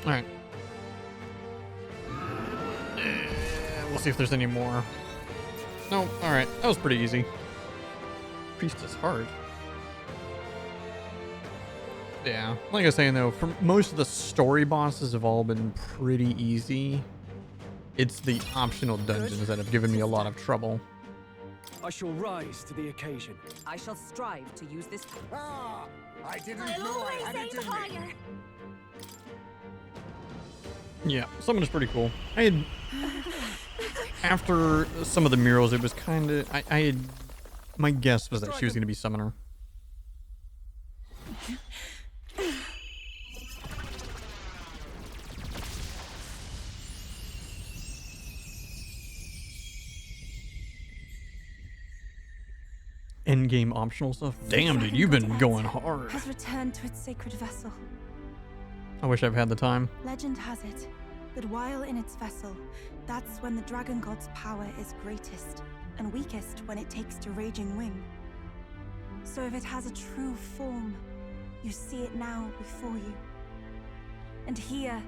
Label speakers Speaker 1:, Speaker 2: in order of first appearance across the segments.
Speaker 1: Alright. We'll see if there's any more. No, alright. That was pretty easy. Priest is hard. Yeah, like I was saying though, for most of the story bosses have all been pretty easy. It's the optional dungeons that have given me a lot of trouble.
Speaker 2: I shall rise to the occasion.
Speaker 3: I shall strive to use this.
Speaker 4: Ah, I didn't
Speaker 5: I'll
Speaker 4: know I
Speaker 5: always
Speaker 4: had it
Speaker 5: aim
Speaker 4: in me.
Speaker 5: higher.
Speaker 1: Yeah, summon is pretty cool. I had after some of the murals, it was kind of I had my guess was that she was going to be summoner. Endgame optional stuff. Damn, dude, you've been going hard.
Speaker 5: Has returned to its sacred vessel.
Speaker 1: I wish I've had the time.
Speaker 5: Legend has it that while in its vessel, that's when the dragon god's power is greatest and weakest when it takes to raging wing. So if it has a true form, you see it now before you. And here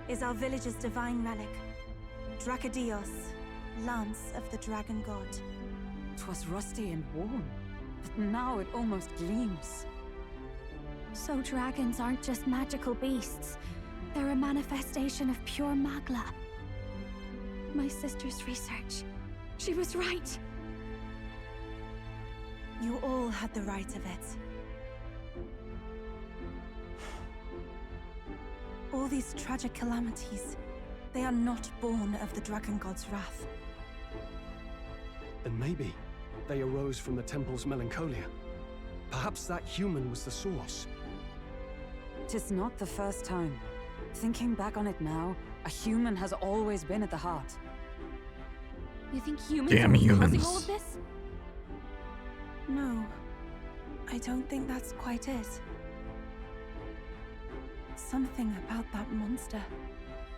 Speaker 5: is our village's divine relic, Dracadios, Lance of the Dragon God.
Speaker 3: 'Twas rusty and worn, but now it almost gleams.
Speaker 6: So dragons aren't just magical beasts. They're a manifestation of pure magla. My sister's research. She was right.
Speaker 5: You all had the right of it. All these tragic calamities, they are not born of the dragon god's wrath.
Speaker 2: And maybe they arose from the temple's melancholia. Perhaps that human was the source.
Speaker 3: 'Tis not the first time. Thinking back on it now, a human has always been at the heart.
Speaker 6: You think humans
Speaker 1: Damn
Speaker 6: are
Speaker 1: humans.
Speaker 6: causing all of this?
Speaker 5: No, I don't think that's quite it. Something about that monster.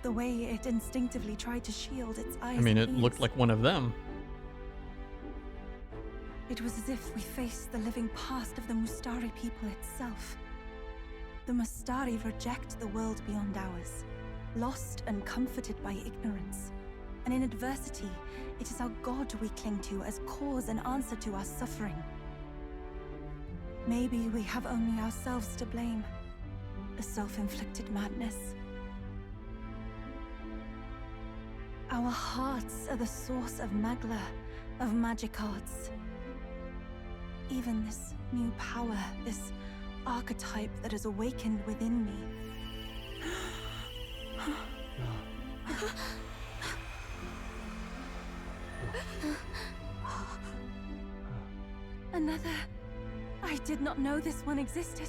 Speaker 5: The way it instinctively tried to shield its eyes.
Speaker 1: I mean,
Speaker 5: and
Speaker 1: it looked
Speaker 5: ears.
Speaker 1: like one of them.
Speaker 5: It was as if we faced the living past of the Mustari people itself. The Mustari reject the world beyond ours, lost and comforted by ignorance. And in adversity, it is our God we cling to as cause and answer to our suffering. Maybe we have only ourselves to blame. A self-inflicted madness. Our hearts are the source of Magla, of magic arts. Even this new power, this archetype that has awakened within me. Another. I did not know this one existed.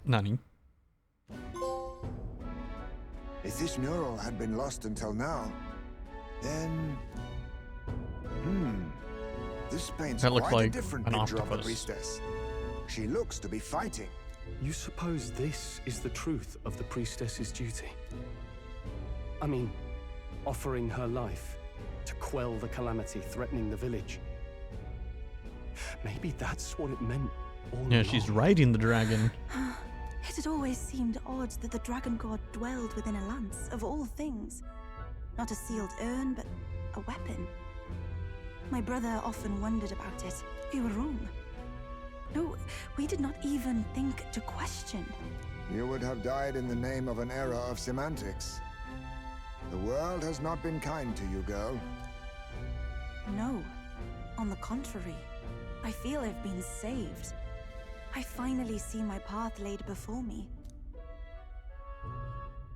Speaker 1: Nani?
Speaker 4: If this mural had been lost until now, then... This paints
Speaker 1: That looked
Speaker 4: quite a
Speaker 1: like
Speaker 4: different
Speaker 1: an
Speaker 4: picture of the
Speaker 1: octopus.
Speaker 4: priestess. She looks to be fighting.
Speaker 2: You suppose this is the truth of the priestess's duty? I mean, offering her life to quell the calamity threatening the village. Maybe that's what it meant all
Speaker 1: Yeah,
Speaker 2: along.
Speaker 1: she's riding the dragon.
Speaker 5: It had always seemed odd that the dragon god dwelled within a lance, of all things. Not a sealed urn, but a weapon. My brother often wondered about it. We were wrong. No, we did not even think to question.
Speaker 4: You would have died in the name of an era of semantics. The world has not been kind to you, girl.
Speaker 5: No. On the contrary, I feel I've been saved. I finally see my path laid before me.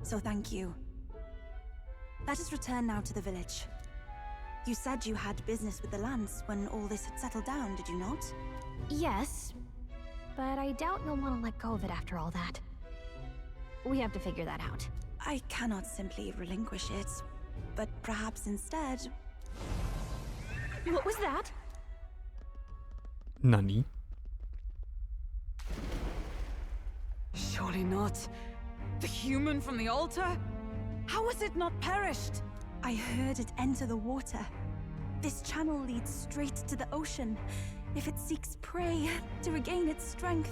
Speaker 5: So thank you. Let us return now to the village. You said you had business with the Lance when all this had settled down, did you not?
Speaker 6: Yes, but I doubt you'll want to let go of it after all that. We have to figure that out.
Speaker 5: I cannot simply relinquish it, but perhaps instead...
Speaker 6: What was that?
Speaker 1: Nani?
Speaker 3: Surely not. The human from the altar? How has it not perished?
Speaker 5: I heard it enter the water. This channel leads straight to the ocean. If it seeks prey, to regain its strength.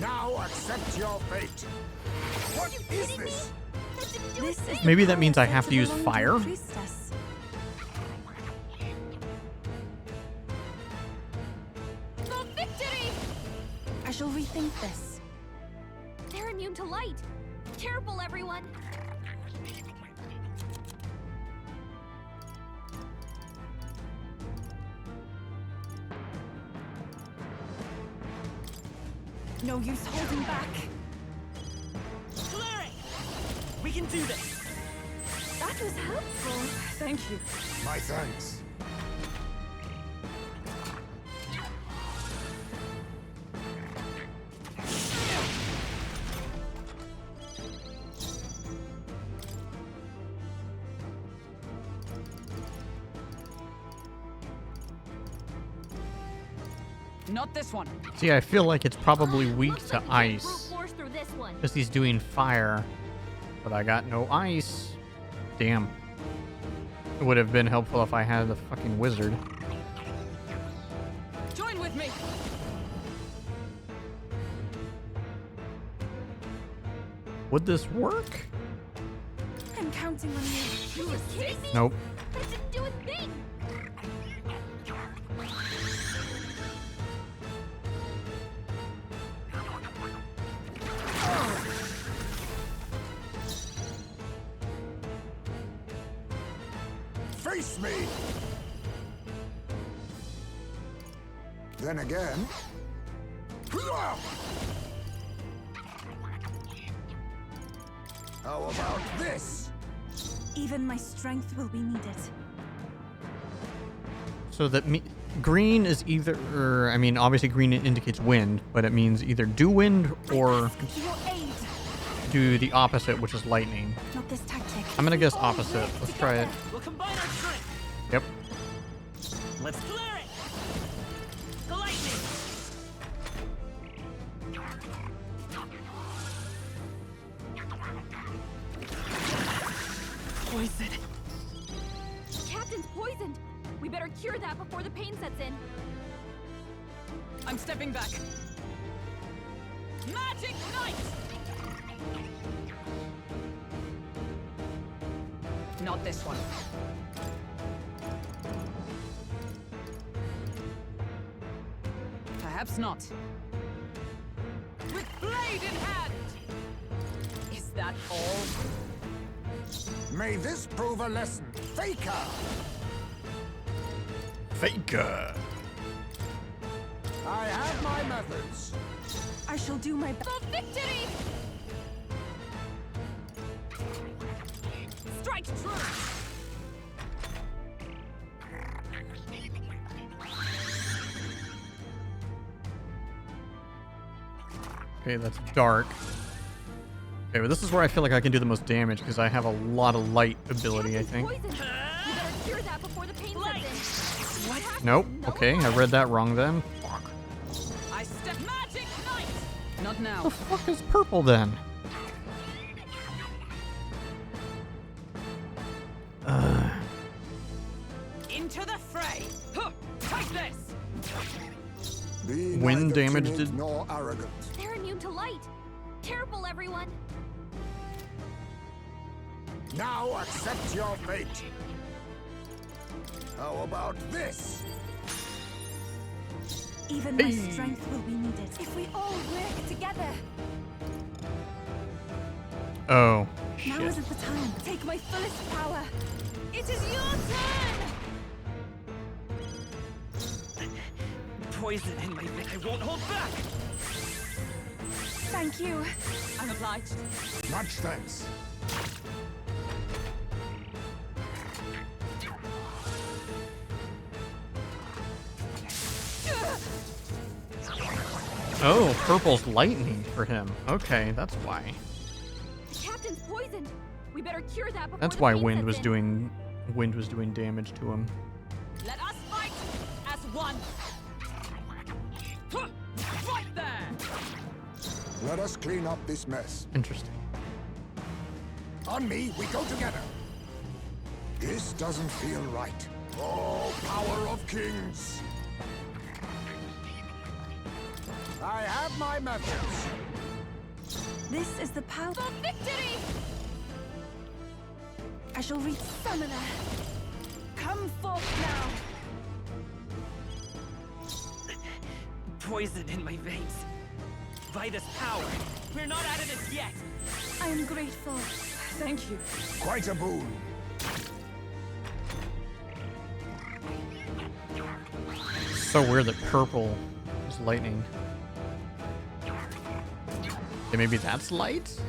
Speaker 4: Now accept your fate. What is this?
Speaker 5: This is
Speaker 1: Maybe
Speaker 5: the
Speaker 1: that means
Speaker 5: power
Speaker 1: I have
Speaker 5: said
Speaker 1: to use
Speaker 5: belong
Speaker 1: fire?
Speaker 5: a priestess.
Speaker 6: For victory!
Speaker 5: I shall rethink this.
Speaker 6: They're immune to light. Careful, everyone.
Speaker 5: No use holding back.
Speaker 7: Clear it! We can do this!
Speaker 5: That was helpful. Thank you.
Speaker 4: My thanks.
Speaker 8: Not this one.
Speaker 1: See, I feel like it's probably weak
Speaker 6: Looks
Speaker 1: to
Speaker 6: like we can
Speaker 1: ice.
Speaker 6: brute force through this one.
Speaker 1: Because he's doing fire. But I got no ice. Damn. It would have been helpful if I had the fucking wizard.
Speaker 8: Join with me.
Speaker 1: Would this work?
Speaker 5: I'm counting on you.
Speaker 6: You just kidding me?
Speaker 1: Nope.
Speaker 6: That didn't do a thing.
Speaker 4: Face me! Then again... How about this?
Speaker 5: Even my strength will be needed.
Speaker 1: So that green is either, I mean, obviously green indicates wind, but it means either do wind or
Speaker 5: For your aid.
Speaker 1: do the opposite, which is lightning.
Speaker 5: Not this tactic.
Speaker 1: I'm gonna guess opposite. Let's try it.
Speaker 7: We'll combine our strength!
Speaker 1: Yep.
Speaker 7: Let's clear it! The lightning!
Speaker 5: Poison.
Speaker 6: Captain's poisoned. We better cure that before the pain sets in.
Speaker 8: I'm stepping back.
Speaker 7: Magic Knight!
Speaker 8: Not this one. Perhaps not.
Speaker 7: With blade in hand!
Speaker 8: Is that all?
Speaker 4: May this prove a lesson. Faker!
Speaker 1: Faker.
Speaker 4: I have my methods.
Speaker 5: I shall do my best.
Speaker 6: For victory!
Speaker 7: Strike true!
Speaker 1: Okay, that's dark. Okay, but this is where I feel like I can do the most damage because I have a lot of light ability, I think.
Speaker 6: Poisoned. We better cure that before the pain sets in. What?
Speaker 1: Nope. Okay, I read that wrong then. Fuck.
Speaker 7: I step Magic Knight!
Speaker 8: Not now.
Speaker 1: What the fuck is purple then?
Speaker 7: Into the fray! Huh, take this!
Speaker 4: Be
Speaker 1: Wind
Speaker 4: neither
Speaker 1: damage
Speaker 4: timid
Speaker 1: did-
Speaker 4: nor arrogant.
Speaker 6: They're immune to light. Careful, everyone.
Speaker 4: Now accept your fate. How about this?
Speaker 5: Even my strength will be needed.
Speaker 6: If we all work together.
Speaker 1: Oh,
Speaker 5: Now
Speaker 1: shit.
Speaker 5: isn't the time.
Speaker 6: Take my fullest power. It is your turn!
Speaker 7: Poison in my vein. I won't hold back!
Speaker 5: Thank you.
Speaker 7: I'm obliged.
Speaker 4: Much thanks.
Speaker 1: Oh, purple's lightning for him. Okay, that's why.
Speaker 6: The captain's poisoned. We better cure that before
Speaker 1: That's
Speaker 6: the
Speaker 1: why
Speaker 6: pain
Speaker 1: wind
Speaker 6: sets
Speaker 1: was
Speaker 6: in.
Speaker 1: doing damage to him.
Speaker 7: Let us fight as one! Huh, right there!
Speaker 4: Let us clean up this mess.
Speaker 1: Interesting.
Speaker 4: On me, we go together. This doesn't feel right. Oh, power of kings!
Speaker 9: I have my methods.
Speaker 5: This is the power.
Speaker 6: For victory!
Speaker 5: I shall reach Summoner. Come forth now.
Speaker 7: Poison in my veins. By this power. We're not out of this yet.
Speaker 5: I am grateful.
Speaker 3: Thank you.
Speaker 9: Quite a boon.
Speaker 1: So weird that purple is lightning. Okay, maybe that's light?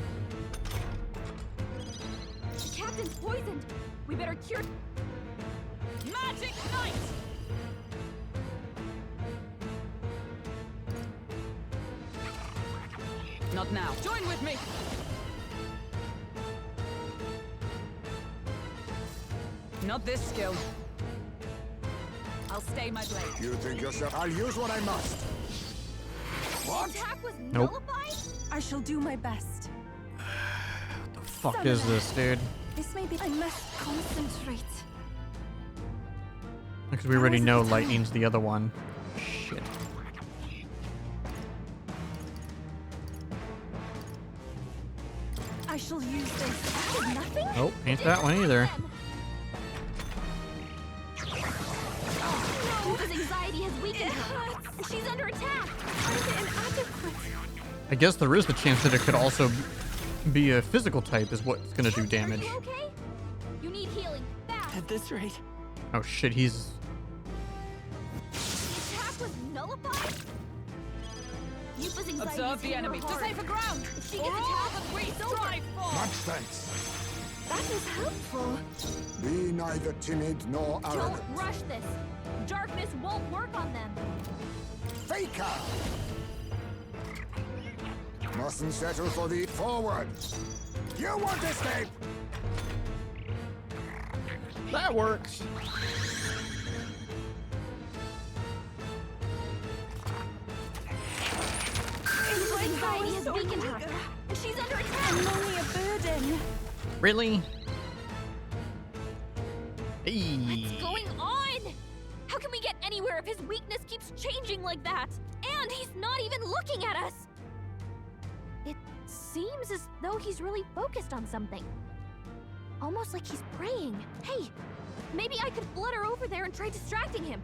Speaker 6: The captain's poisoned. We better cure.
Speaker 7: Magic Knight! Not now. Join with me! Not this skill. I'll stay my blade.
Speaker 9: You think yourself? I'll use what I must. What?
Speaker 6: Attack was
Speaker 1: Nope.
Speaker 6: nullified?
Speaker 5: I shall do my best.
Speaker 1: What the fuck is this, dude?
Speaker 5: This may be. I must concentrate.
Speaker 1: Because we already know lightning's the other one. Shit.
Speaker 5: I shall use this.
Speaker 6: That did nothing?
Speaker 1: Oh, ain't that one either.
Speaker 6: His anxiety has weakened her. She's under attack.
Speaker 5: I'm inadequate.
Speaker 1: I guess there is the chance that it could also be a physical type is what's gonna do damage.
Speaker 6: Are you okay? You need healing. Fast.
Speaker 7: At this rate.
Speaker 1: Oh shit, he's...
Speaker 6: The attack was nullified? Yupa's anxiety
Speaker 7: Observe
Speaker 6: is
Speaker 7: the
Speaker 6: hitting
Speaker 7: enemy.
Speaker 6: her
Speaker 7: To
Speaker 6: hard.
Speaker 7: safer ground!
Speaker 6: If she
Speaker 7: For
Speaker 6: gets
Speaker 7: all
Speaker 6: attacked,
Speaker 7: that we
Speaker 6: it's over.
Speaker 7: strive for!
Speaker 9: Much thanks.
Speaker 6: That was helpful.
Speaker 4: Be neither timid nor arrogant.
Speaker 6: Don't rush this. Darkness won't work on them.
Speaker 4: Faker! Mustn't settle for the forward. You won't escape!
Speaker 1: That works.
Speaker 6: Yupa's anxiety has weakened her. And she's under attack.
Speaker 5: I'm only a burden.
Speaker 1: Really? Hey.
Speaker 6: What's going on? How can we get anywhere if his weakness keeps changing like that? And he's not even looking at us! It seems as though he's really focused on something. Almost like he's praying. Hey, maybe I could flutter over there and try distracting him.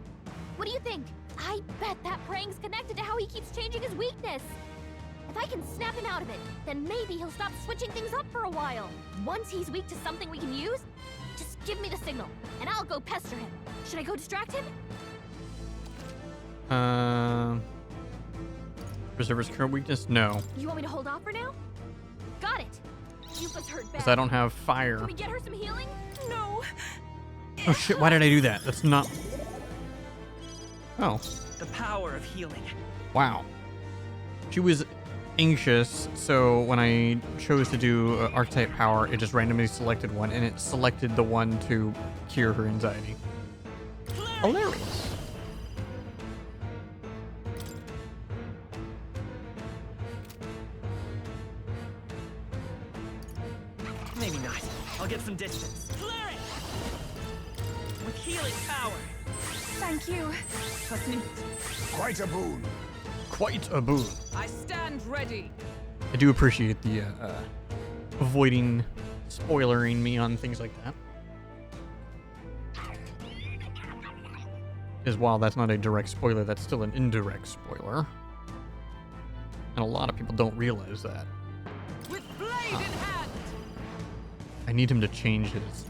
Speaker 6: What do you think? I bet that praying's connected to how he keeps changing his weakness. If I can snap him out of it, then maybe he'll stop switching things up for a while. Once he's weak to something we can use, just give me the signal, and I'll go pester him. Should I go distract him?
Speaker 1: Preserver's current weakness? No.
Speaker 6: You want me to hold off for now? Got it. Yupa's hurt bad.
Speaker 1: Because I don't have fire.
Speaker 6: Can we get her some healing?
Speaker 5: No.
Speaker 1: Oh shit, why did I do that? That's not... Oh.
Speaker 7: The power of healing.
Speaker 1: Wow. She was anxious, so when I chose to do archetype power, it just randomly selected one, and it selected the one to cure her anxiety. Hilarious.
Speaker 7: Maybe not. I'll get some distance. Clear it! With healing power.
Speaker 5: Thank you.
Speaker 9: Quite a boon.
Speaker 1: Quite a boon.
Speaker 7: I stand ready.
Speaker 1: I do appreciate the avoiding spoilering me on things like that. Because while that's not a direct spoiler, that's still an indirect spoiler. And a lot of people don't realize that.
Speaker 7: With blade in hand.
Speaker 1: I need him to change his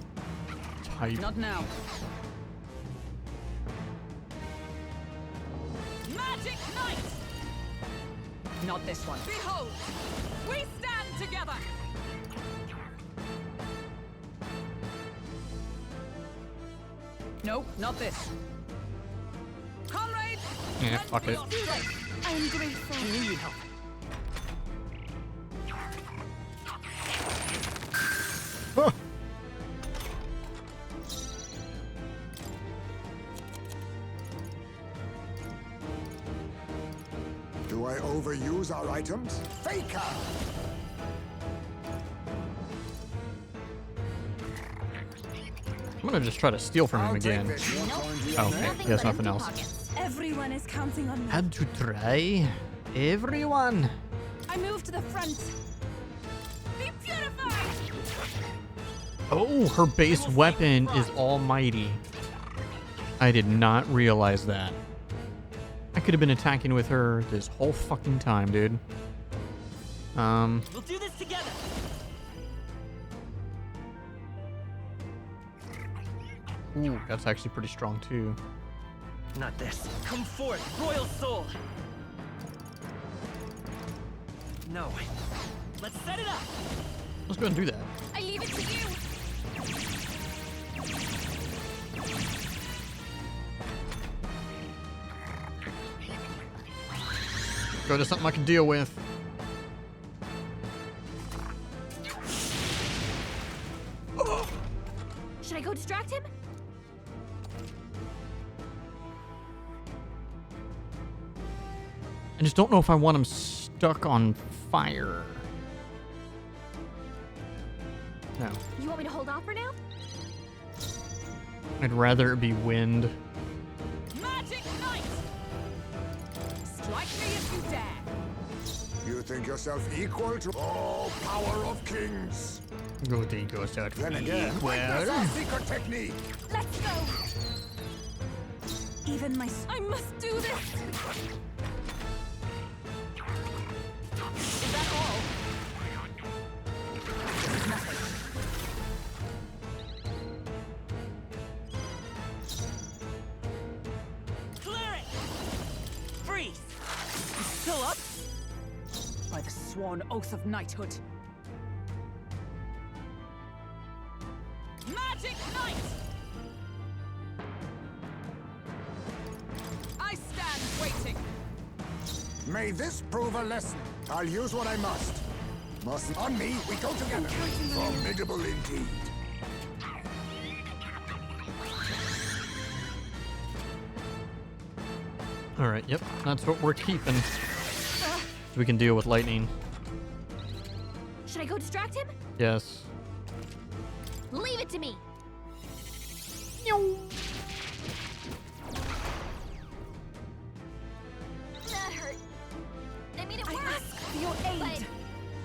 Speaker 1: type.
Speaker 7: Not now. Magic Knight! Not this one. Behold! We stand together! Nope, not this. Comrades!
Speaker 1: Yeah, fuck it.
Speaker 5: I am grateful.
Speaker 7: I knew you'd help.
Speaker 1: Ah.
Speaker 4: Do I overuse our items? Faker!
Speaker 1: I'm gonna just try to steal from him
Speaker 4: I'll
Speaker 1: again.
Speaker 4: take this.
Speaker 1: Oh, okay, he has nothing else.
Speaker 5: Everyone is counting on me.
Speaker 1: Had to try. Everyone.
Speaker 7: I move to the front. Be purified!
Speaker 1: Oh, her base weapon is almighty. I did not realize that. I could have been attacking with her this whole fucking time, dude.
Speaker 10: We'll do this together.
Speaker 1: Ooh, that's actually pretty strong too.
Speaker 10: Not this. Come forth, royal soul. No. Let's set it up.
Speaker 1: Let's go and do that.
Speaker 6: I leave it to you.
Speaker 1: Go to something I can deal with.
Speaker 6: Should I go distract him?
Speaker 1: I just don't know if I want him stuck on fire. No.
Speaker 6: You want me to hold off for now?
Speaker 1: I'd rather it be wind.
Speaker 7: Magic Knight! Strike me if you dare!
Speaker 4: You think yourself equal to all power of kings?
Speaker 1: Good ego set.
Speaker 4: Then again, that's our secret technique.
Speaker 6: Let's go.
Speaker 5: Even my
Speaker 6: I must do this.
Speaker 7: Is that all? Nothing.
Speaker 10: Clear it. Freeze. You still up?
Speaker 7: By the sworn oath of knighthood. Magic Knight! I stand waiting.
Speaker 4: May this prove a lesson. I'll use what I must. Must on me, we go together. Formidable indeed.
Speaker 1: All right, yep, that's what we're keeping. So we can deal with lightning.
Speaker 6: Should I go distract him?
Speaker 1: Yes.
Speaker 6: Leave it to me. That hurt. I mean, it
Speaker 5: I
Speaker 6: worked.
Speaker 5: ask for your
Speaker 6: But
Speaker 5: aid.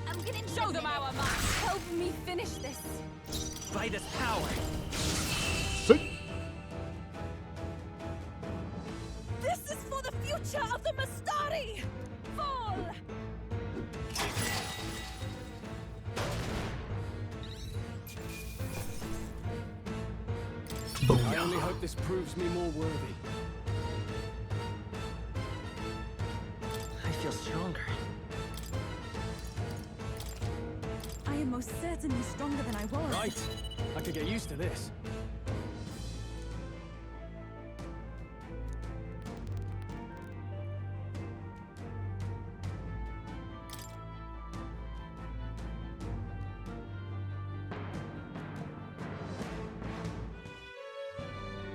Speaker 6: I'm gonna need
Speaker 7: Show
Speaker 6: a
Speaker 7: them
Speaker 6: minute.
Speaker 7: our might.
Speaker 6: Help me finish this.
Speaker 10: By this power.
Speaker 5: This is for the future of the Mastari! Fall!
Speaker 2: I only hope this proves me more worthy.
Speaker 10: I feel stronger.
Speaker 5: I am most certainly stronger than I was.
Speaker 2: Right. I could get used to this.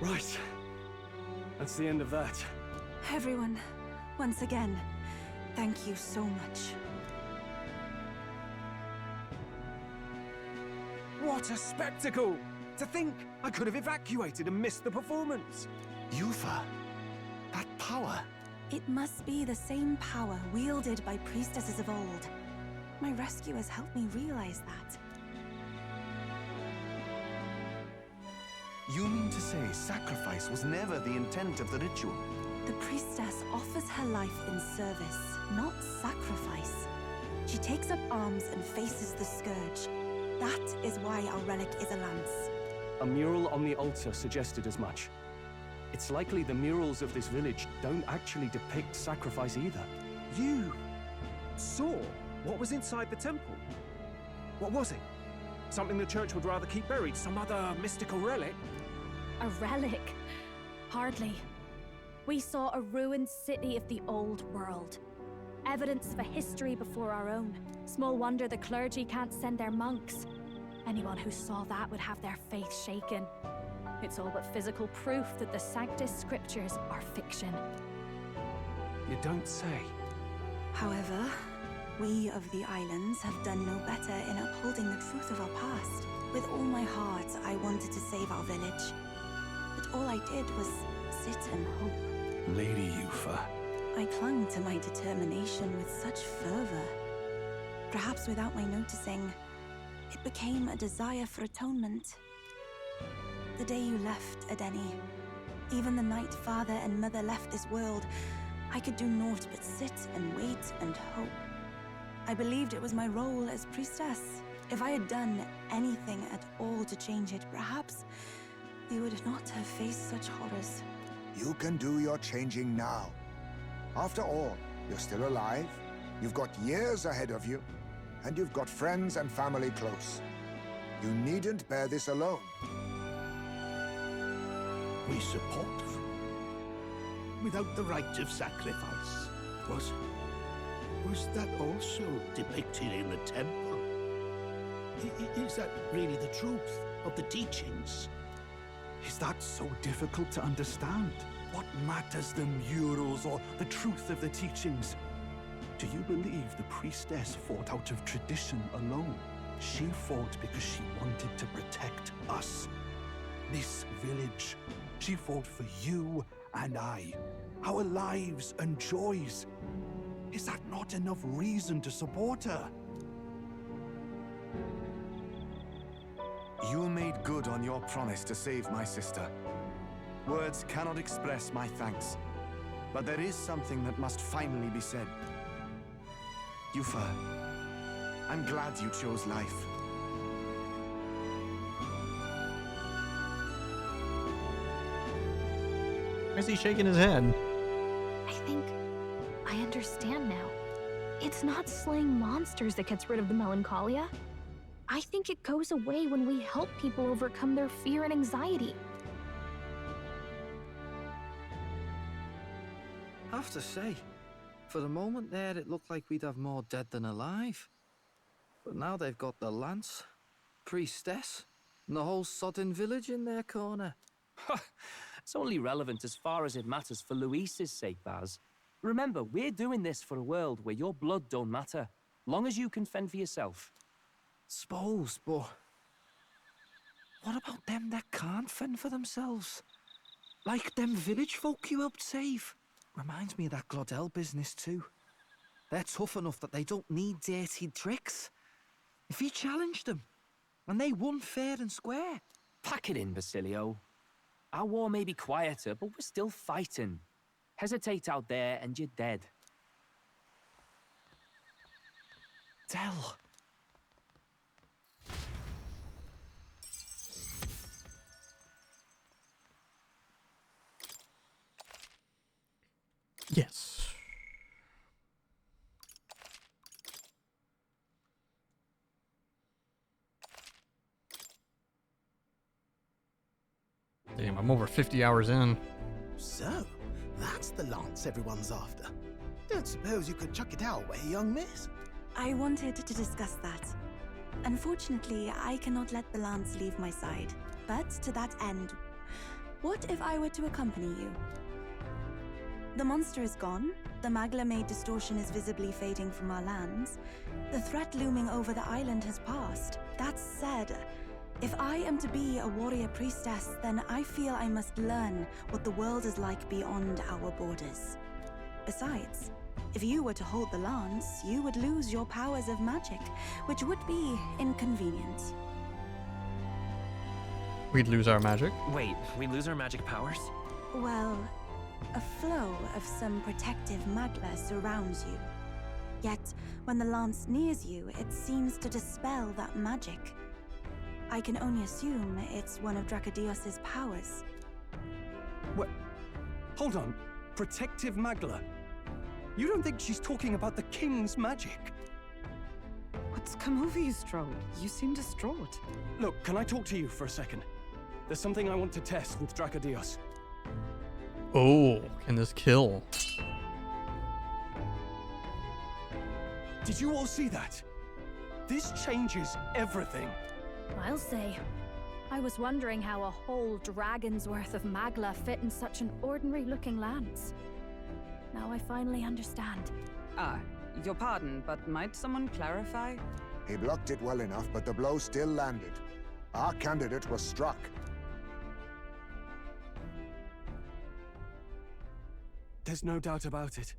Speaker 2: Right. That's the end of that.
Speaker 5: Everyone, once again, thank you so much.
Speaker 2: What a spectacle! To think I could have evacuated and missed the performance.
Speaker 9: Yufa, that power.
Speaker 5: It must be the same power wielded by priestesses of old. My rescuers helped me realize that.
Speaker 9: You mean to say sacrifice was never the intent of the ritual?
Speaker 5: The priestess offers her life in service, not sacrifice. She takes up arms and faces the scourge. That is why our relic is a lance.
Speaker 2: A mural on the altar suggested as much. It's likely the murals of this village don't actually depict sacrifice either.
Speaker 11: You saw what was inside the temple? What was it? Something the church would rather keep buried? Some other mystical relic?
Speaker 6: A relic? Hardly. We saw a ruined city of the old world. Evidence of a history before our own. Small wonder the clergy can't send their monks. Anyone who saw that would have their faith shaken. It's all but physical proof that the Sanctus Scriptures are fiction.
Speaker 2: You don't say.
Speaker 5: However, we of the islands have done no better in upholding the truth of our past. With all my heart, I wanted to save our village. But all I did was sit and hope.
Speaker 2: Lady Yufa.
Speaker 5: I clung to my determination with such fervor. Perhaps without my noticing, it became a desire for atonement. The day you left, Adeni, even the night Father and Mother left this world, I could do naught but sit and wait and hope. I believed it was my role as priestess. If I had done anything at all to change it, perhaps we would not have faced such horrors.
Speaker 4: You can do your changing now. After all, you're still alive, you've got years ahead of you, and you've got friends and family close. You needn't bear this alone.
Speaker 9: We support her. Without the rite of sacrifice. Was that also depicted in the temple? Is that really the truth of the teachings?
Speaker 12: Is that so difficult to understand? What matters the murals or the truth of the teachings? Do you believe the priestess fought out of tradition alone? She fought because she wanted to protect us. This village. She fought for you and I. Our lives and joys. Is that not enough reason to support her?
Speaker 13: You made good on your promise to save my sister. Words cannot express my thanks. But there is something that must finally be said. Yufa, I'm glad you chose life.
Speaker 1: Why is he shaking his head?
Speaker 6: I think I understand now. It's not slaying monsters that gets rid of the melancholia. I think it goes away when we help people overcome their fear and anxiety.
Speaker 8: I have to say, for the moment there, it looked like we'd have more dead than alive. But now they've got the lance, priestess, and the whole sodden village in their corner.
Speaker 10: It's only relevant as far as it matters for Luis's sake, Baz. Remember, we're doing this for a world where your blood don't matter, long as you can fend for yourself.
Speaker 8: Suppose, but what about them that can't fend for themselves? Like them village folk you helped save. Reminds me of that Glodell business too. They're tough enough that they don't need dirty tricks. If you challenged them, and they won fair and square.
Speaker 10: Pack it in, Basilio. Our war may be quieter, but we're still fighting. Hesitate out there and you're dead.
Speaker 8: Del.
Speaker 1: Yes. Damn, I'm over 50 hours in.
Speaker 9: So, that's the lance everyone's after. Don't suppose you could chuck it our way, young miss?
Speaker 5: I wanted to discuss that. Unfortunately, I cannot let the lance leave my side. But to that end, what if I were to accompany you? The monster is gone, the Magla-made distortion is visibly fading from our lands, the threat looming over the island has passed. That said, if I am to be a warrior priestess, then I feel I must learn what the world is like beyond our borders. Besides, if you were to hold the lance, you would lose your powers of magic, which would be inconvenient.
Speaker 1: We'd lose our magic?
Speaker 10: Wait, we lose our magic powers?
Speaker 5: Well, a flow of some protective magla surrounds you. Yet, when the lance nears you, it seems to dispel that magic. I can only assume it's one of Dracodios's powers.
Speaker 2: What? Hold on. Protective magla? You don't think she's talking about the king's magic?
Speaker 3: What's come over you, Stroll? You seem distraught.
Speaker 2: Look, can I talk to you for a second? There's something I want to test with Dracodios.
Speaker 1: Oh, can this kill?
Speaker 2: Did you all see that? This changes everything.
Speaker 6: I'll say. I was wondering how a whole dragon's worth of magla fit in such an ordinary-looking lance. Now I finally understand.
Speaker 3: Your pardon, but might someone clarify?
Speaker 4: He blocked it well enough, but the blow still landed. Our candidate was struck.
Speaker 2: There's no doubt about it.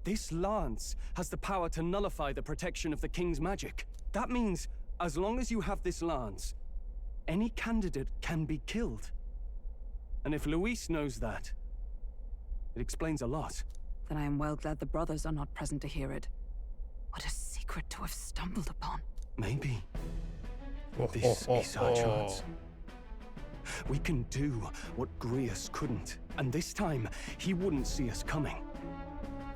Speaker 2: This lance has the power to nullify the protection of the king's magic. That means, as long as you have this lance, any candidate can be killed. And if Luis knows that, it explains a lot.
Speaker 3: Then I am well glad the brothers are not present to hear it. What a secret to have stumbled upon.
Speaker 2: Maybe this is our chance. We can do what Grius couldn't, and this time he wouldn't see us coming.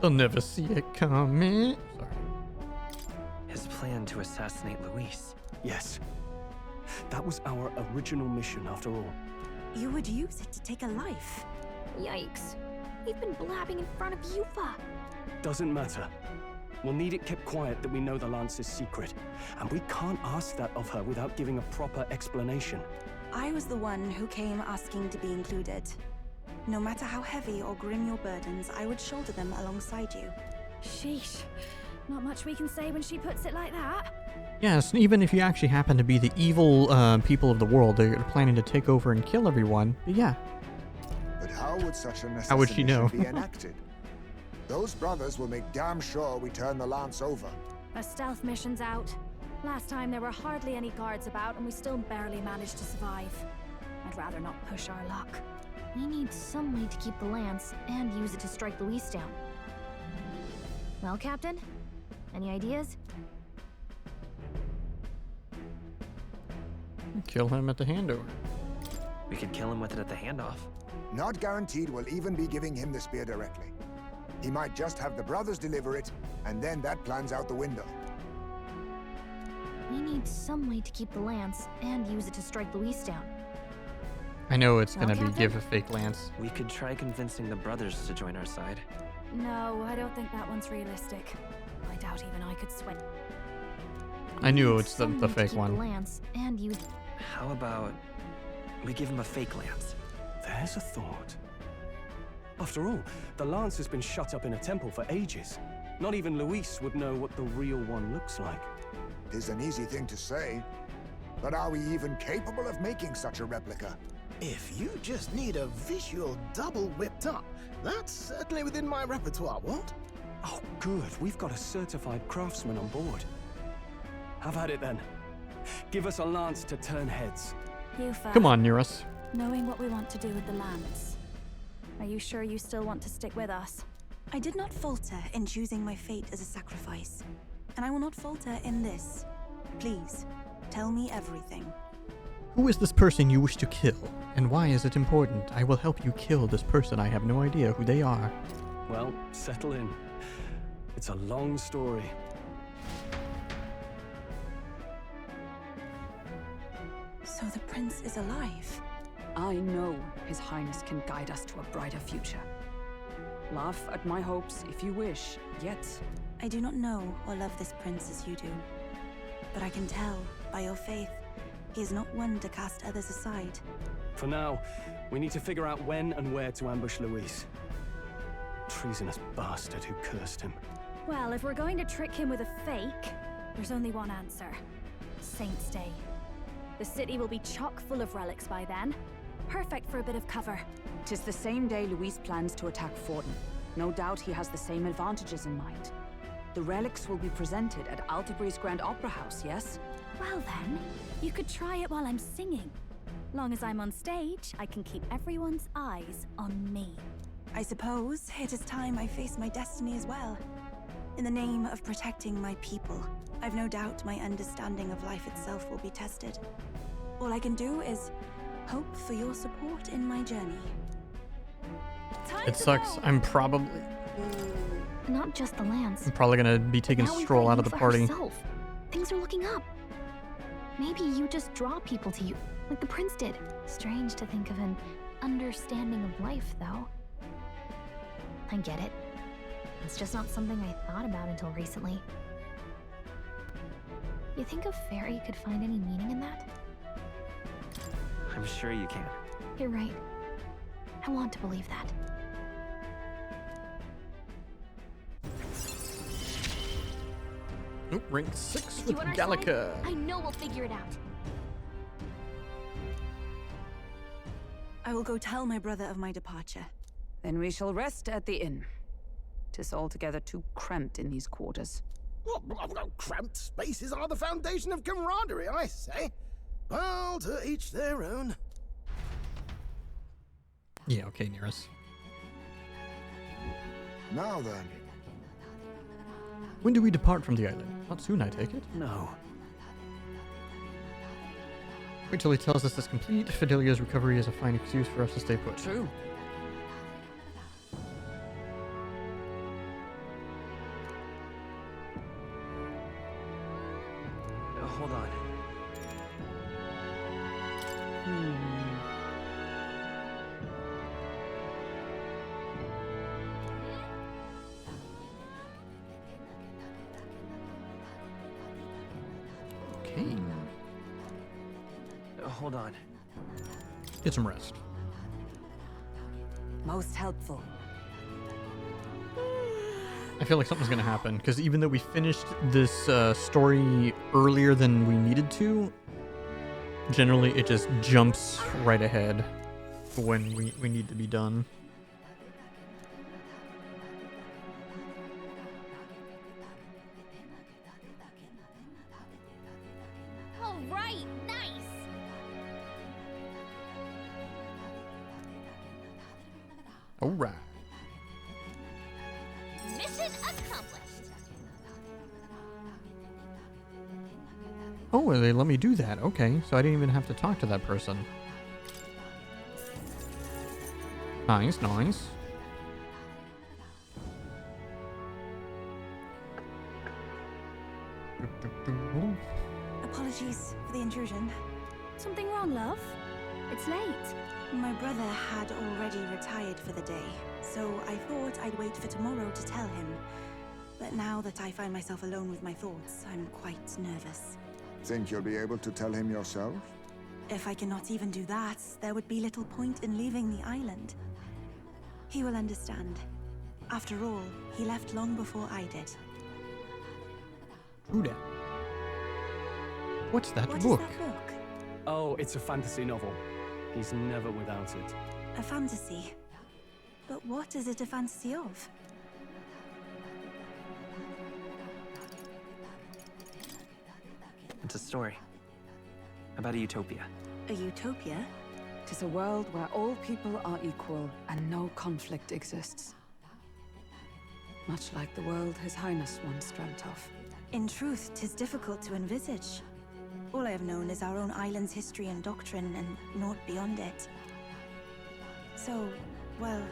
Speaker 1: They'll never see it coming. Sorry.
Speaker 10: His plan to assassinate Luis.
Speaker 2: Yes. That was our original mission, after all.
Speaker 5: You would use it to take a life.
Speaker 6: Yikes. We've been blabbing in front of Yufa.
Speaker 2: Doesn't matter. We'll need it kept quiet that we know the lance is secret, and we can't ask that of her without giving a proper explanation.
Speaker 5: I was the one who came asking to be included. No matter how heavy or grim your burdens, I would shoulder them alongside you.
Speaker 6: Sheesh. Not much we can say when she puts it like that.
Speaker 1: Yes, even if you actually happen to be the evil people of the world, they're planning to take over and kill everyone. But yeah.
Speaker 4: But how would such an
Speaker 1: How would she know?
Speaker 4: be enacted? Those brothers will make damn sure we turn the lance over.
Speaker 6: A stealth mission's out. Last time there were hardly any guards about and we still barely managed to survive. I'd rather not push our luck. We need some way to keep the lance and use it to strike Luis down. Well, Captain? Any ideas?
Speaker 1: Kill him at the handover.
Speaker 10: We could kill him with it at the handoff.
Speaker 4: Not guaranteed we'll even be giving him the spear directly. He might just have the brothers deliver it, and then that plan's out the window.
Speaker 6: We need some way to keep the lance and use it to strike Luis down.
Speaker 1: I know it's gonna be
Speaker 6: Captain?
Speaker 1: give a fake lance.
Speaker 10: We could try convincing the brothers to join our side.
Speaker 6: No, I don't think that one's realistic. I doubt even I could sweat.
Speaker 1: I knew
Speaker 6: Need
Speaker 1: it's
Speaker 6: some
Speaker 1: the
Speaker 6: way to
Speaker 1: fake
Speaker 6: keep
Speaker 1: one.
Speaker 6: The lance and use.
Speaker 10: How about we give him a fake lance?
Speaker 2: There's a thought. After all, the lance has been shut up in a temple for ages. Not even Luis would know what the real one looks like.
Speaker 4: Tis an easy thing to say, but are we even capable of making such a replica?
Speaker 9: If you just need a visual double whipped up, that's certainly within my repertoire, what?
Speaker 2: Oh, good. We've got a certified craftsman on board. Have at it then. Give us a lance to turn heads.
Speaker 6: Yufa,
Speaker 1: Come on, Neurus.
Speaker 6: knowing what we want to do with the lance, are you sure you still want to stick with us?
Speaker 5: I did not falter in choosing my fate as a sacrifice, and I will not falter in this. Please, tell me everything.
Speaker 1: Who is this person you wish to kill, and why is it important? I will help you kill this person. I have no idea who they are.
Speaker 2: Well, settle in. It's a long story.
Speaker 5: So the prince is alive.
Speaker 3: I know His Highness can guide us to a brighter future. Laugh at my hopes if you wish, yet
Speaker 5: I do not know or love this prince as you do. But I can tell, by your faith, he is not one to cast others aside.
Speaker 2: For now, we need to figure out when and where to ambush Luis. Treasonous bastard who cursed him.
Speaker 6: Well, if we're going to trick him with a fake, there's only one answer. Saint's Day. The city will be chock full of relics by then. Perfect for a bit of cover.
Speaker 3: 'tis the same day Luis plans to attack Forden. No doubt he has the same advantages in mind. The relics will be presented at Altebri's Grand Opera House, yes?
Speaker 6: Well then, you could try it while I'm singing. Long as I'm on stage, I can keep everyone's eyes on me.
Speaker 5: I suppose it is time I face my destiny as well. In the name of protecting my people, I've no doubt my understanding of life itself will be tested. All I can do is hope for your support in my journey.
Speaker 1: It sucks. I'm probably
Speaker 6: Not just the lance.
Speaker 1: gonna be taking
Speaker 6: Now we've
Speaker 1: Stroll
Speaker 6: got
Speaker 1: out of the
Speaker 6: Yufa
Speaker 1: party.
Speaker 6: herself. Things are looking up. Maybe you just draw people to you, like the prince did. Strange to think of an understanding of life, though. I get it. It's just not something I thought about until recently. You think a fairy could find any meaning in that?
Speaker 10: I'm sure you can.
Speaker 6: You're right. I want to believe that.
Speaker 1: Nope, rank 6
Speaker 6: You
Speaker 1: with
Speaker 6: on our
Speaker 1: Gallica.
Speaker 6: side? I know we'll figure it out.
Speaker 5: I will go tell my brother of my departure.
Speaker 3: Then we shall rest at the inn. 'Tis altogether too cramped in these quarters.
Speaker 9: Well, cramped spaces are the foundation of camaraderie, I say. Well, to each their own.
Speaker 1: Yeah, okay, Nearest.
Speaker 4: Now then.
Speaker 1: When do we depart from the island? Not soon, I take it?
Speaker 2: No.
Speaker 1: Wait till he tells us it's complete. Fidelia's recovery is a fine excuse for us to stay put.
Speaker 3: True.
Speaker 10: Hold on.
Speaker 1: Okay.
Speaker 10: Hold on.
Speaker 1: Get some rest.
Speaker 3: Most helpful.
Speaker 1: I feel like something's gonna happen, because even though we finished this story earlier than we needed to, generally it just jumps right ahead when we need to be done.
Speaker 6: All right, nice.
Speaker 1: Alright.
Speaker 6: Mission accomplished.
Speaker 1: Oh, they let me do that. Okay, so I didn't even have to talk to that person. Nice, nice.
Speaker 5: Apologies for the intrusion.
Speaker 6: Something wrong, love? It's late.
Speaker 5: My brother had already retired for the day, so I thought I'd wait for tomorrow to tell him. But now that I find myself alone with my thoughts, I'm quite nervous.
Speaker 4: Think you'll be able to tell him yourself?
Speaker 5: If I cannot even do that, there would be little point in leaving the island. He will understand. After all, he left long before I did.
Speaker 1: True that. What's that
Speaker 5: What
Speaker 1: book?
Speaker 5: is that book?
Speaker 2: Oh, it's a fantasy novel. He's never without it.
Speaker 5: A fantasy. But what is it a fantasy of?
Speaker 10: It's a story about a utopia.
Speaker 5: A utopia?
Speaker 3: 'Tis a world where all people are equal and no conflict exists. Much like the world His Highness once dreamt of.
Speaker 5: In truth, 'tis difficult to envisage. All I have known is our own island's history and doctrine, and naught beyond it. So, well,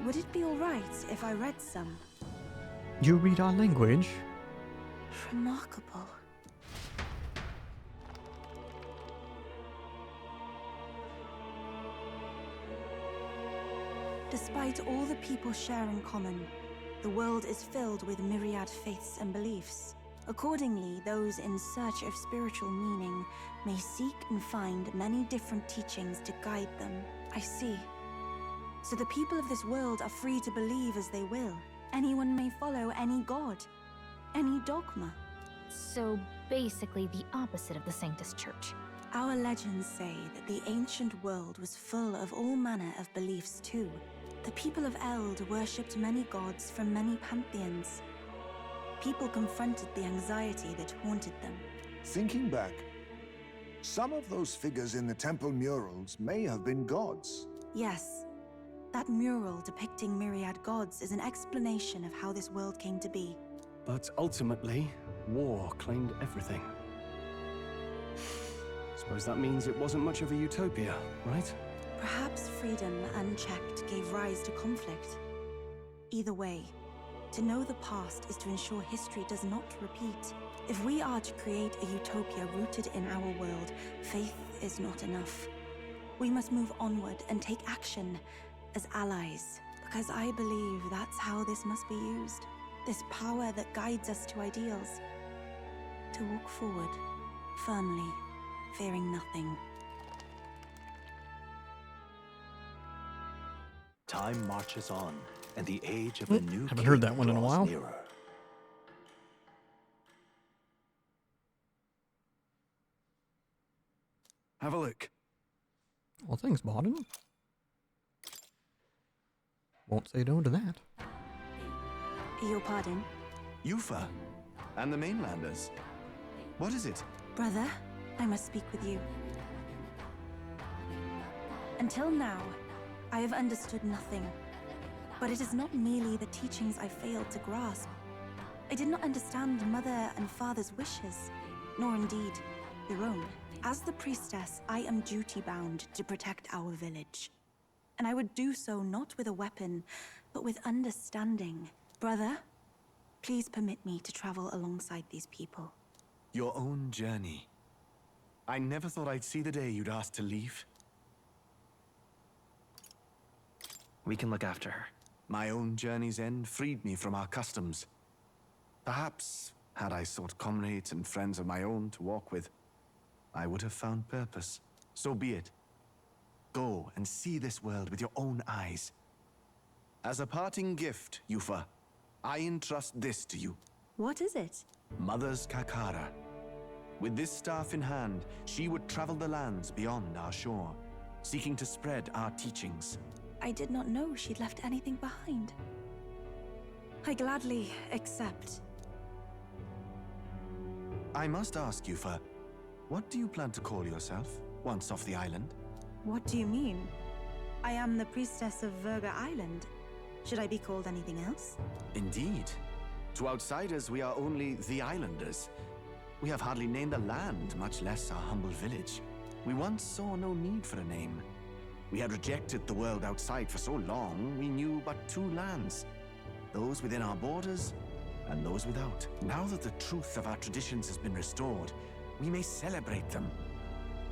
Speaker 5: would it be all right if I read some?
Speaker 1: You read our language?
Speaker 5: Remarkable. Despite all the people share in common, the world is filled with myriad faiths and beliefs. Accordingly, those in search of spiritual meaning may seek and find many different teachings to guide them. I see. So the people of this world are free to believe as they will. Anyone may follow any god, any dogma.
Speaker 6: So basically the opposite of the Sanctus Church.
Speaker 5: Our legends say that the ancient world was full of all manner of beliefs too. The people of Eld worshipped many gods from many pantheons. People confronted the anxiety that haunted them.
Speaker 4: Thinking back, some of those figures in the temple murals may have been gods.
Speaker 5: Yes, that mural depicting myriad gods is an explanation of how this world came to be.
Speaker 2: But ultimately, war claimed everything. Suppose that means it wasn't much of a utopia, right?
Speaker 5: Perhaps freedom unchecked gave rise to conflict. Either way, to know the past is to ensure history does not repeat. If we are to create a utopia rooted in our world, faith is not enough. We must move onward and take action as allies, because I believe that's how this must be used. This power that guides us to ideals. To walk forward, firmly, fearing nothing.
Speaker 14: Time marches on, and the age of a new
Speaker 1: Haven't heard that
Speaker 14: king
Speaker 1: one in a
Speaker 14: draws
Speaker 1: while.
Speaker 14: nearer.
Speaker 13: Have a look.
Speaker 1: Well, thanks, Bawden. Won't say no to that.
Speaker 5: Your pardon?
Speaker 13: Yufa, and the mainlanders. What is it?
Speaker 5: Brother, I must speak with you. Until now, I have understood nothing. But it is not merely the teachings I failed to grasp. I did not understand Mother and Father's wishes, nor indeed your own. As the priestess, I am duty-bound to protect our village. And I would do so not with a weapon, but with understanding. Brother, please permit me to travel alongside these people.
Speaker 13: Your own journey. I never thought I'd see the day you'd ask to leave.
Speaker 10: We can look after her.
Speaker 13: My own journey's end freed me from our customs. Perhaps, had I sought comrades and friends of my own to walk with, I would have found purpose. So be it. Go and see this world with your own eyes. As a parting gift, Yufa, I entrust this to you.
Speaker 5: What is it?
Speaker 13: Mother's Kakara. With this staff in hand, she would travel the lands beyond our shore, seeking to spread our teachings.
Speaker 5: I did not know she'd left anything behind. I gladly accept.
Speaker 13: I must ask, Yufa, what do you plan to call yourself, once off the island?
Speaker 5: What do you mean? I am the priestess of Verga Island. Should I be called anything else?
Speaker 13: Indeed. To outsiders, we are only the islanders. We have hardly named the land, much less our humble village. We once saw no need for a name. We had rejected the world outside for so long, we knew but two lands. Those within our borders, and those without. Now that the truth of our traditions has been restored, we may celebrate them.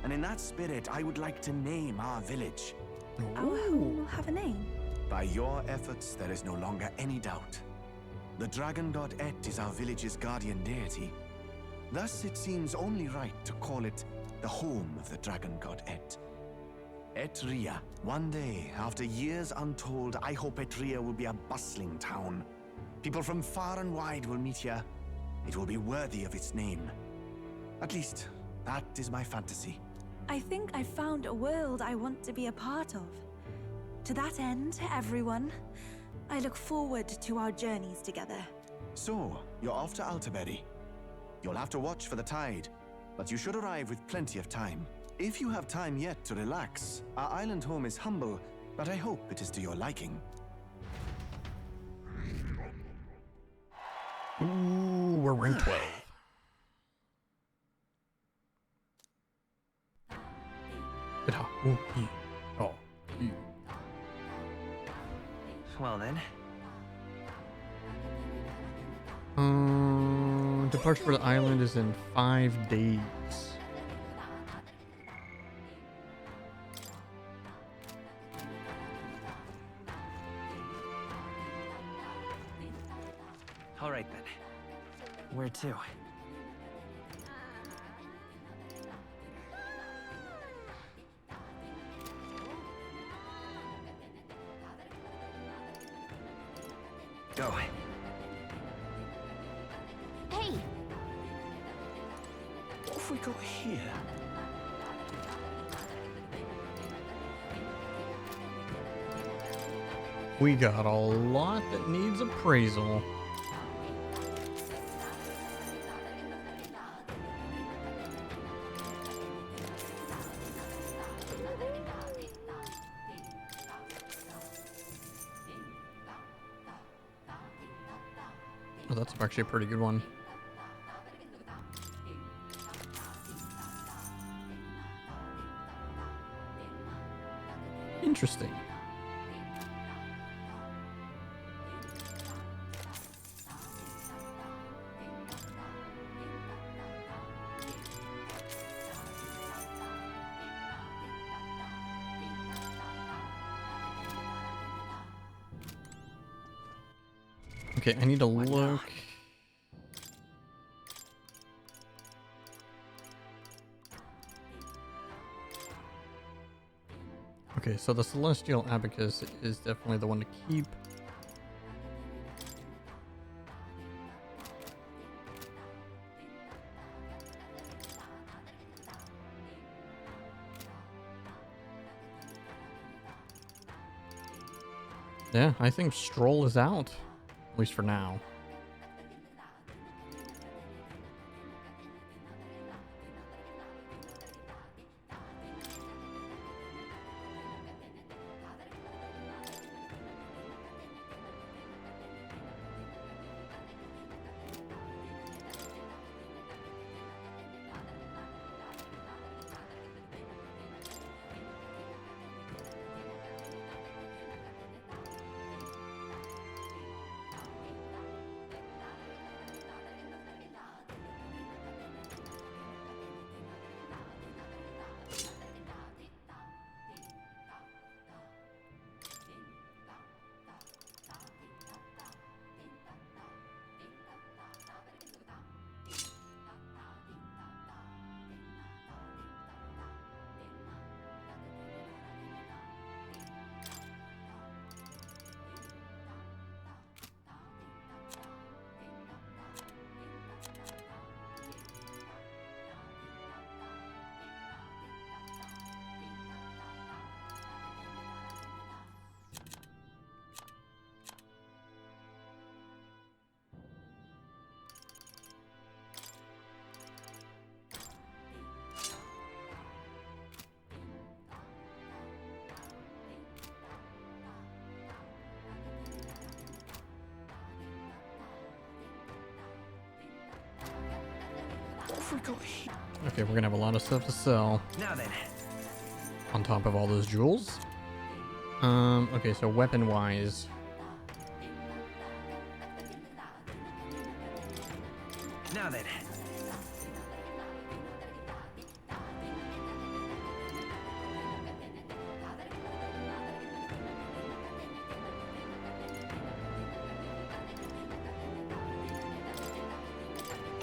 Speaker 13: And in that spirit, I would like to name our village.
Speaker 5: Our home will have a name.
Speaker 13: By your efforts, there is no longer any doubt. The dragon god Et is our village's guardian deity. Thus, it seems only right to call it the home of the dragon god Et. Etria. One day, after years untold, I hope Etria will be a bustling town. People from far and wide will meet here. It will be worthy of its name. At least, that is my fantasy.
Speaker 5: I think I found a world I want to be a part of. To that end, everyone, I look forward to our journeys together.
Speaker 13: So, you're off to Altaberry. You'll have to watch for the tide, but you should arrive with plenty of time. If you have time yet to relax, our island home is humble, but I hope it is to your liking.
Speaker 1: Ooh, we're rank 12.
Speaker 10: Well then.
Speaker 1: Departure for the island is in 5 days.
Speaker 10: All right then. Where to? Go.
Speaker 6: Hey!
Speaker 9: What have we got here?
Speaker 1: We got a lot that needs appraisal. Oh, that's actually a pretty good one. Interesting. Okay, I need to look. Okay, so the Celestial Abacus is definitely the one to keep. Yeah, I think Stroll is out, at least for now. Okay, we're gonna have a lot of stuff to sell.
Speaker 10: Now then.
Speaker 1: On top of all those jewels. Okay, so weapon-wise.
Speaker 10: Now then.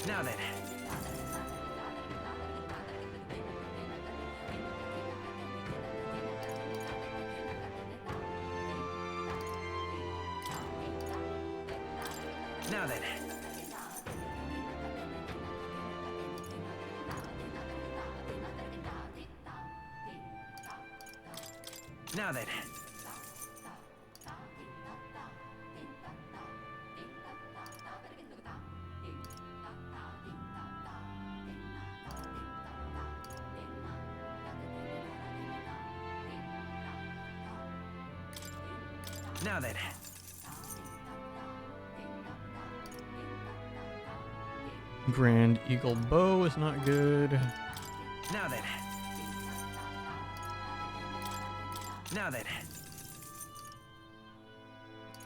Speaker 10: Now then. Now then. Now then. Now then.
Speaker 1: Grand Eagle Bow is not good.
Speaker 10: Now then. Now then.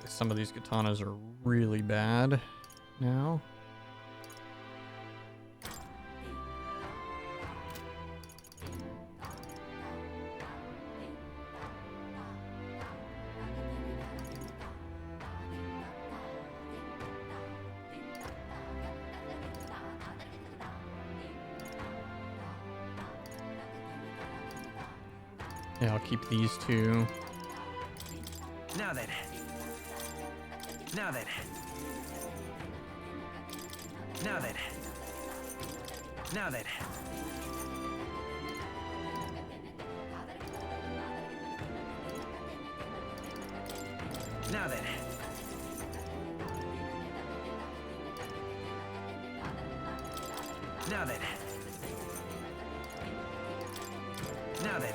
Speaker 1: Some of these katanas are really bad now. Yeah, I'll keep these two.
Speaker 10: Now then. Now then. Now then. Now then. Now then. Now then. Now then.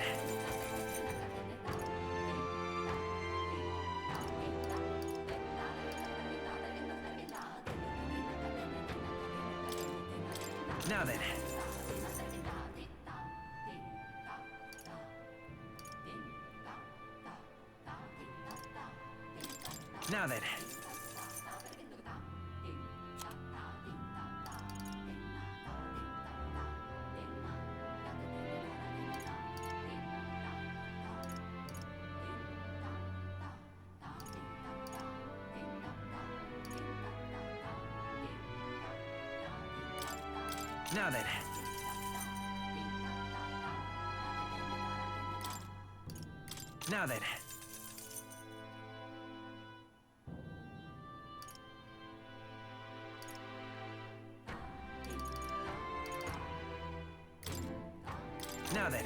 Speaker 10: Now then. Now then. Now then. Now then. Now then.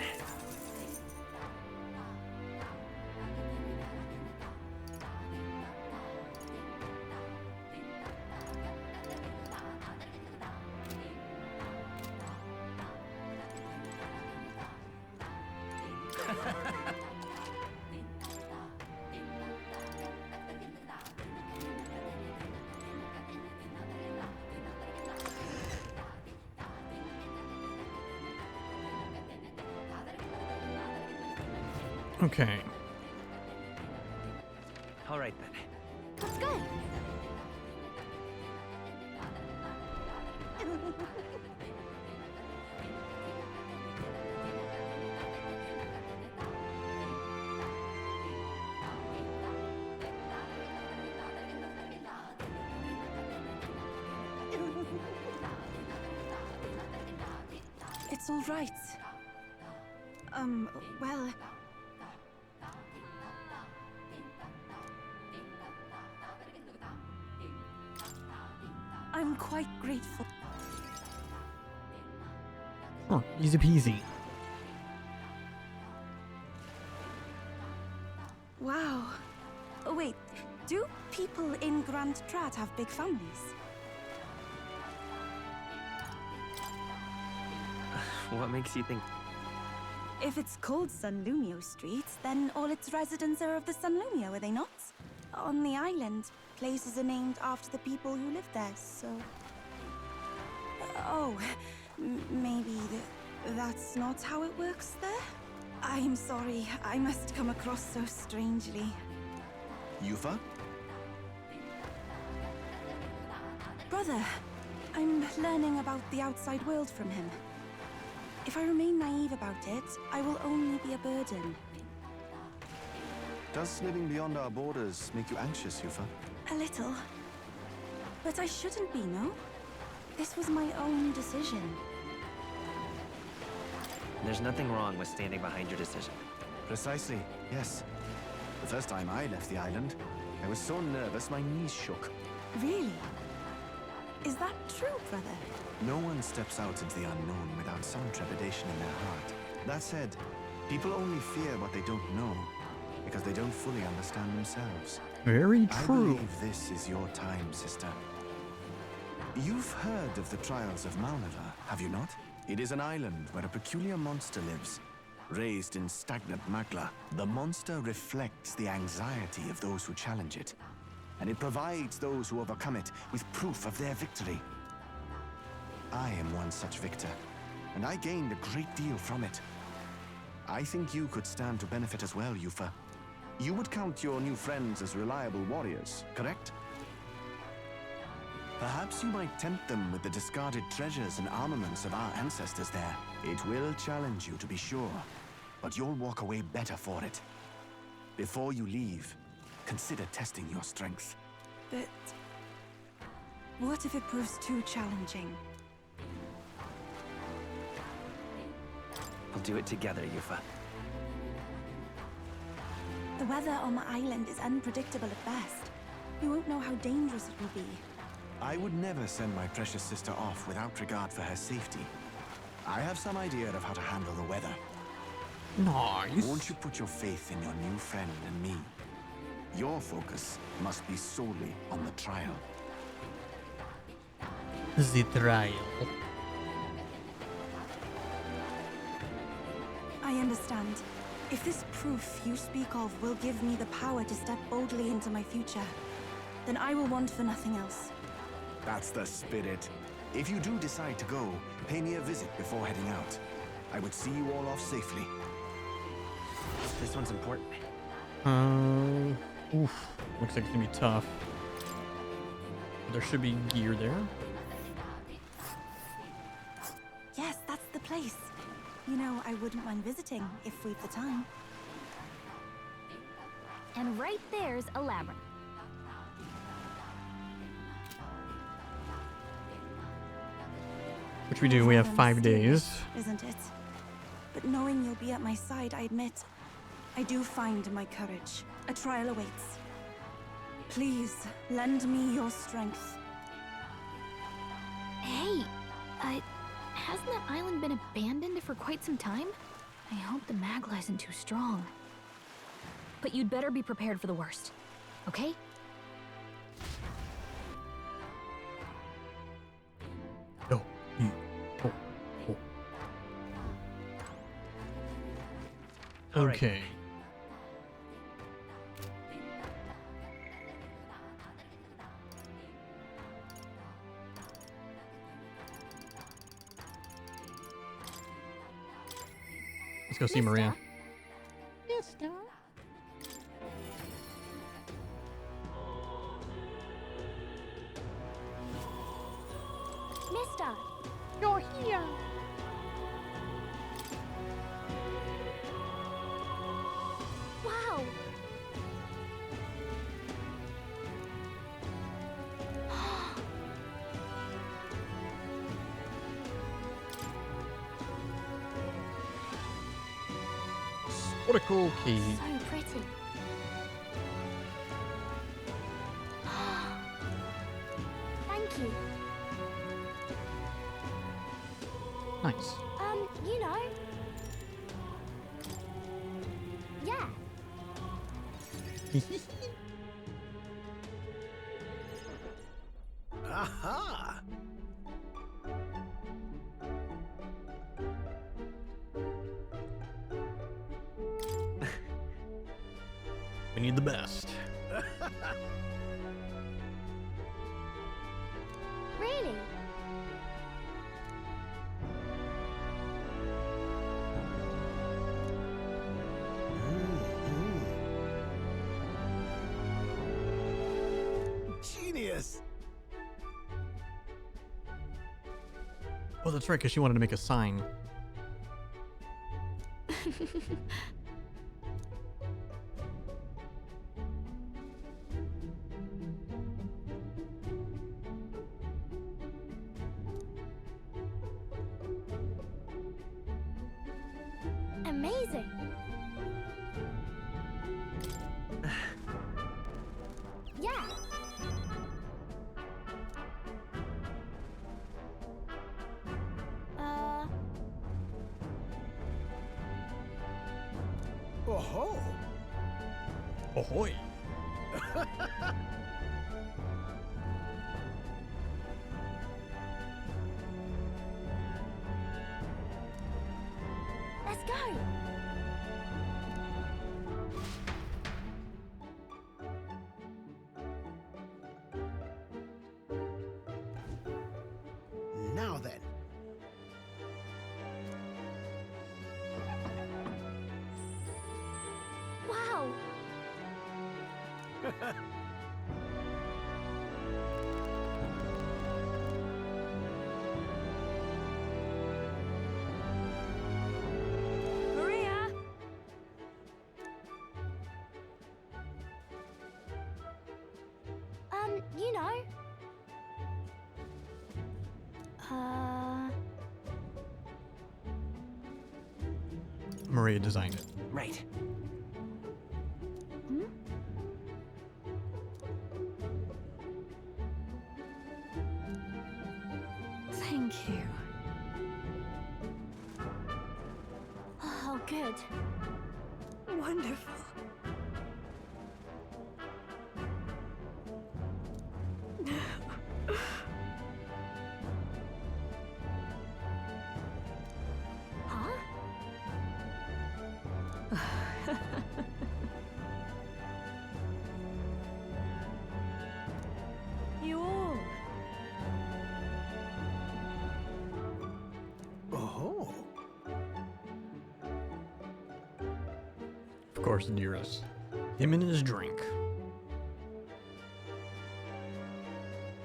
Speaker 1: Okay.
Speaker 10: All right then.
Speaker 6: Let's go.
Speaker 5: It's all right. Well... I'm quite grateful.
Speaker 1: Oh, easy peasy.
Speaker 5: Wow. Oh, wait. Do people in Grand Trat have big families?
Speaker 10: What makes you think?
Speaker 5: If it's called San Lumio Street, then all its residents are of the San Lumio, are they not? On the island, places are named after the people who live there, so... Oh, maybe that's not how it works there? I'm sorry, I must come across so strangely.
Speaker 13: Yufa?
Speaker 5: Brother, I'm learning about the outside world from him. If I remain naive about it, I will only be a burden.
Speaker 13: Does living beyond our borders make you anxious, Yufa?
Speaker 5: A little. But I shouldn't be, no? This was my own decision.
Speaker 10: There's nothing wrong with standing behind your decision.
Speaker 13: Precisely, yes. The first time I left the island, I was so nervous my knees shook.
Speaker 5: Really? Is that true, brother?
Speaker 13: No one steps out into the unknown without some trepidation in their heart. That said, people only fear what they don't know, because they don't fully understand themselves.
Speaker 1: Very
Speaker 13: I
Speaker 1: true.
Speaker 13: believe this is your time, sister. You've heard of the trials of Malneva, have you not? It is an island where a peculiar monster lives. Raised in stagnant magma, the monster reflects the anxiety of those who challenge it, and it provides those who overcome it with proof of their victory. I am one such victor, and I gained a great deal from it. I think you could stand to benefit as well, Yufa. You would count your new friends as reliable warriors, correct? Perhaps you might tempt them with the discarded treasures and armaments of our ancestors there. It will challenge you, to be sure, but you'll walk away better for it. Before you leave, consider testing your strength.
Speaker 5: But... what if it proves too challenging?
Speaker 10: We'll do it together, Yufa.
Speaker 5: The weather on the island is unpredictable at best. We won't know how dangerous it will be.
Speaker 13: I would never send my precious sister off without regard for her safety. I have some idea of how to handle the weather.
Speaker 1: Nice.
Speaker 13: Won't you put your faith in your new friend and me? Your focus must be solely on the trial.
Speaker 1: The trial.
Speaker 5: I understand. If this proof you speak of will give me the power to step boldly into my future, then I will want for nothing else.
Speaker 13: That's the spirit. If you do decide to go, pay me a visit before heading out. I would see you all off safely.
Speaker 10: This one's important.
Speaker 1: Oof. Looks like it's gonna be tough. There should be gear there.
Speaker 5: Yes, that's the place. You know, I wouldn't mind visiting if we've the time.
Speaker 6: And right there's a labyrinth.
Speaker 1: Which we do. We have 5 days.
Speaker 5: Isn't it? But knowing you'll be at my side, I admit, I do find my courage. A trial awaits. Please, lend me your strength.
Speaker 6: Hey, hasn't that island been abandoned for quite some time? I hope the Magla isn't too strong. But you'd better be prepared for the worst, okay?
Speaker 1: Oh. Okay. Let's go see Maria.
Speaker 7: Yes, sir.
Speaker 6: start.
Speaker 1: You're here.
Speaker 6: Wow.
Speaker 1: What a cool key.
Speaker 6: So pretty. Thank you.
Speaker 1: Nice.
Speaker 6: You know. Yeah.
Speaker 9: Aha!
Speaker 1: We need the best.
Speaker 6: Really?
Speaker 9: Genius!
Speaker 1: Oh, that's right, because she wanted to make a sign.
Speaker 6: Amazing. Yeah.
Speaker 9: Oh-ho!
Speaker 1: Ahoy.
Speaker 6: Let's go.
Speaker 9: Now then.
Speaker 6: Wow.
Speaker 5: Maria!
Speaker 6: You know.
Speaker 1: Maria designed it.
Speaker 10: Right.
Speaker 5: Thank you.
Speaker 6: Oh, good.
Speaker 5: Wonderful.
Speaker 6: Huh?
Speaker 5: You all.
Speaker 9: Oh.
Speaker 1: Of course, Dearest. Him and his drink.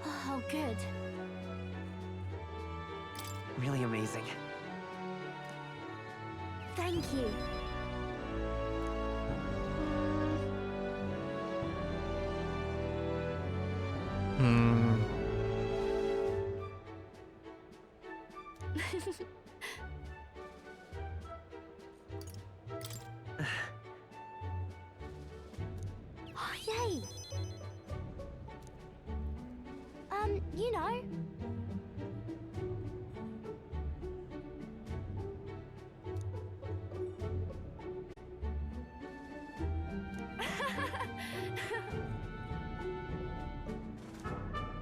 Speaker 6: Oh, good.
Speaker 10: Really amazing.
Speaker 6: Thank you.
Speaker 1: Hmm.
Speaker 6: Oh, yay. You know.